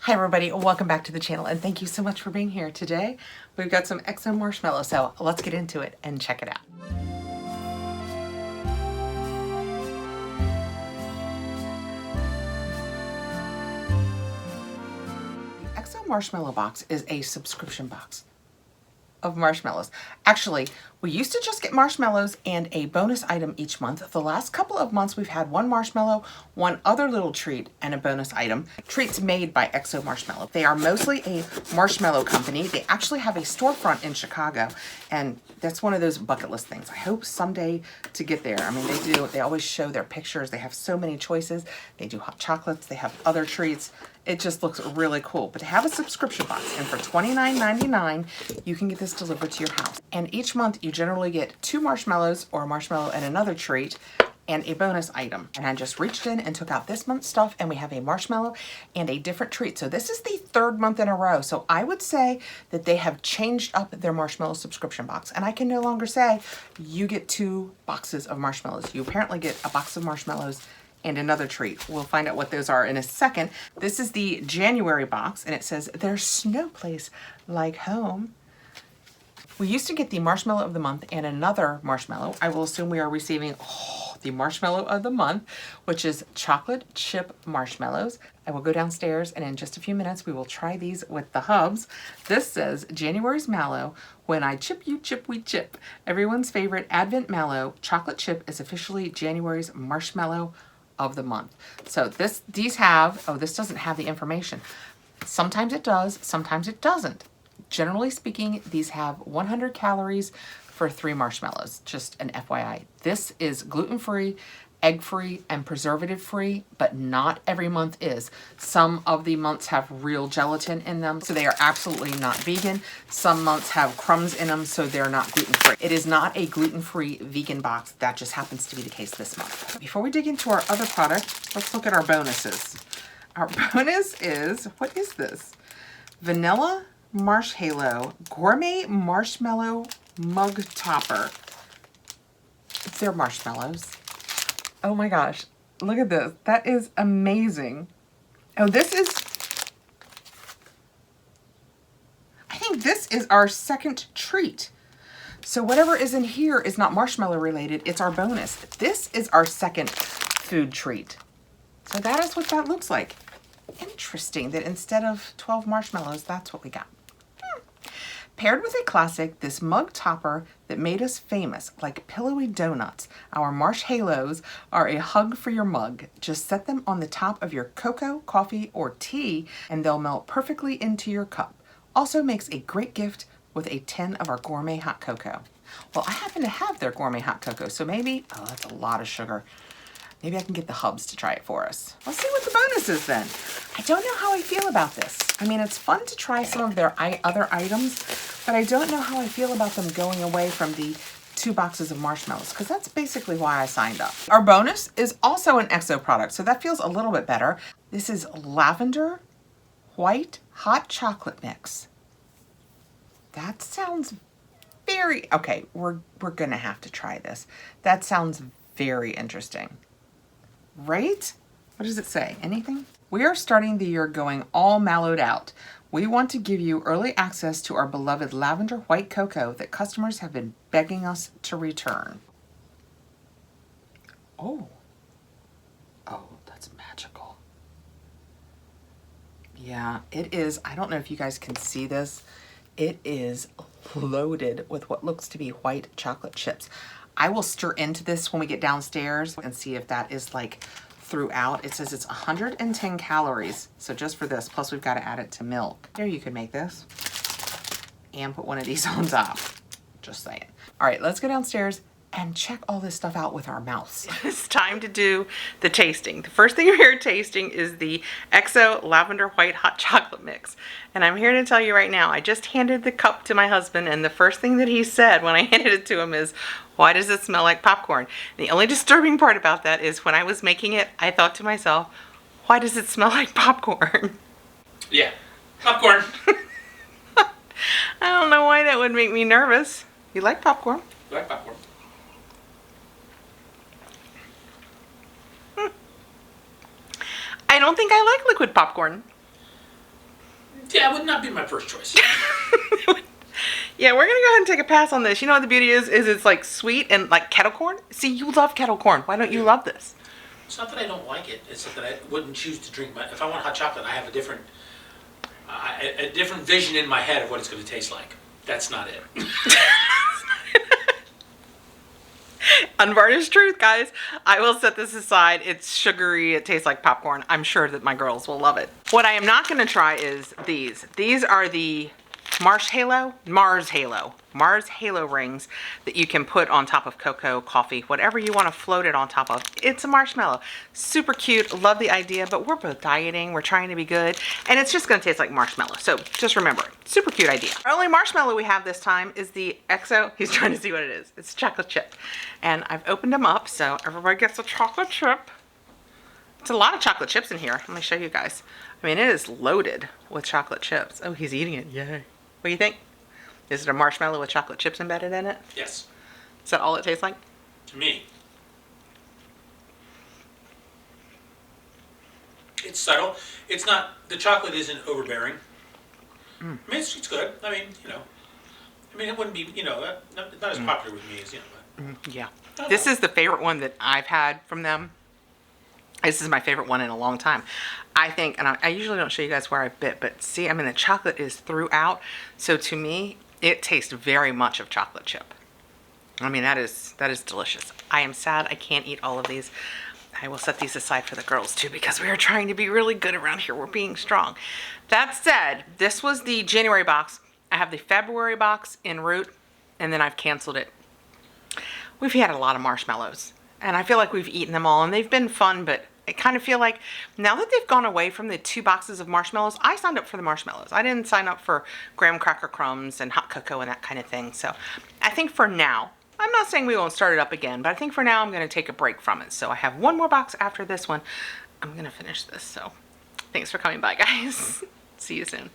Hi everybody, welcome back to the channel and thank you so much for being here. Today we've got some XO marshmallow, so let's get into it and check it out. The XO marshmallow box is a subscription box of marshmallows. Actually, we used to just get marshmallows and a bonus item each month. The last couple of months we've had one marshmallow, one other little treat, and a bonus item. Treats made by XO Marshmallow. They are mostly a marshmallow company. They actually have a storefront in Chicago, and that's one of those bucket list things. I hope someday to get there. I mean, they always show their pictures. They have so many choices. They do hot chocolates, they have other treats. It just looks really cool. But to have a subscription box, and for $29.99, you can get this delivered to your house. And each month you generally get 2 marshmallows or a marshmallow and another treat and a bonus item. And I just reached in and took out this month's stuff, and we have a marshmallow and a different treat. So this is the 3rd month in a row. So I would say that they have changed up their marshmallow subscription box. And I can no longer say you get 2 boxes of marshmallows. You apparently get a box of marshmallows and another treat. We'll find out what those are in a second. This is the January box, and it says, "There's no place like home." We used to get the marshmallow of the month and another marshmallow. I will assume we are receiving the marshmallow of the month, which is chocolate chip marshmallows. I will go downstairs, and in just a few minutes we will try these with the hubs. This says, "January's mallow, when I chip you chip we chip. Everyone's favorite Advent mallow chocolate chip is officially January's marshmallow of the month." So these have, oh, this doesn't have the information. Sometimes it does, sometimes it doesn't. Generally speaking, these have 100 calories for 3 marshmallows, just an FYI. This is gluten-free, egg-free, and preservative-free, but not every month is. Some of the months have real gelatin in them, so they are absolutely not vegan. Some months have crumbs in them, so they're not gluten-free. It is not a gluten-free vegan box. That just happens to be the case this month. Before we dig into our other product, let's look at our bonuses. Our bonus is, what is this? Vanilla Marshmallow Gourmet Marshmallow Mug Topper. They're marshmallows. Oh my gosh, look at this. That is amazing. Oh, I think this is our second treat. So whatever is in here is not marshmallow related, it's our bonus. This is our second food treat. So that is what that looks like. Interesting that instead of 12 marshmallows, that's what we got. Paired with a classic, this mug topper that made us famous, like pillowy donuts, our marshmallows are a hug for your mug. Just set them on the top of your cocoa, coffee, or tea, and they'll melt perfectly into your cup. Also makes a great gift with a tin of our gourmet hot cocoa. Well, I happen to have their gourmet hot cocoa, so maybe, oh, that's a lot of sugar. Maybe I can get the hubs to try it for us. Let's see what the bonus is then. I don't know how I feel about this. I mean, it's fun to try some of their other items, but I don't know how I feel about them going away from the 2 boxes of marshmallows, because that's basically why I signed up. Our bonus is also an XO product, so that feels a little bit better. This is lavender white hot chocolate mix. That sounds very, okay, we're gonna have to try this. That sounds very interesting. Right? What does it say? Anything? We are starting the year going all mellowed out. We want to give you early access to our beloved lavender white cocoa that customers have been begging us to return. Oh. Oh, that's magical. Yeah, it is. I don't know if you guys can see this. It is loaded with what looks to be white chocolate chips. I will stir into this when we get downstairs and see if that is like throughout. It says it's 110 calories. So just for this, plus we've got to add it to milk. Here, you could make this and put one of these on top. Just saying. All right, let's go downstairs and check all this stuff out with our mouths. It's time to do the tasting. The first thing you're tasting is the XO Lavender White Hot Chocolate Mix. And I'm here to tell you right now, I just handed the cup to my husband, and the first thing that he said when I handed it to him is, "Why does it smell like popcorn?" And the only disturbing part about that is when I was making it, I thought to myself, why does it smell like popcorn? Yeah, popcorn. I don't know why that would make me nervous. You like popcorn? You like popcorn? I don't think I like liquid popcorn. Yeah, it would not be my first choice. Yeah, we're gonna go ahead and take a pass on this. You know what the beauty is it's like sweet and like kettle corn. See, you love kettle corn. Why don't you love this? It's not that I don't like it. It's that I wouldn't choose to drink my. If I want hot chocolate, I have a different vision in my head of what it's going to taste like. That's not it. Unvarnished truth, guys. I will set this aside. It's sugary. It tastes like popcorn. I'm sure that my girls will love it. What I am not going to try is these. These are the Mars Halo rings that you can put on top of cocoa, coffee, whatever you want to float it on top of. It's a marshmallow. Super cute. Love the idea, but we're both dieting. We're trying to be good, and it's just going to taste like marshmallow. So just remember, super cute idea. Our only marshmallow we have this time is the XO. He's trying to see what it is. It's chocolate chip, and I've opened them up so everybody gets a chocolate chip. It's a lot of chocolate chips in here. Let me show you guys. I mean, it is loaded with chocolate chips. Oh, he's eating it. Yay. What do you think? Is it a marshmallow with chocolate chips embedded in it? Yes. Is that all it tastes like? To me. It's subtle. It's not, the chocolate isn't overbearing. I mean, it's good. I mean, you know. I mean, it wouldn't be, you know, not as popular with me as, you know. But, Yeah. This is the favorite one that I've had from them. This is my favorite one in a long time. I think, and I usually don't show you guys where I bit, but see, I mean, the chocolate is throughout. So to me, it tastes very much of chocolate chip. I mean, that is delicious. I am sad I can't eat all of these. I will set these aside for the girls too, because we are trying to be really good around here. We're being strong. That said, this was the January box. I have the February box en route, and then I've canceled it. We've had a lot of marshmallows, and I feel like we've eaten them all, and they've been fun, but I kind of feel like now that they've gone away from the 2 boxes of marshmallows, I signed up for the marshmallows. I didn't sign up for graham cracker crumbs and hot cocoa and that kind of thing. So I think for now, I'm not saying we won't start it up again, but I think for now I'm going to take a break from it. So I have one more box after this one. I'm going to finish this. So thanks for coming by, guys. See you soon.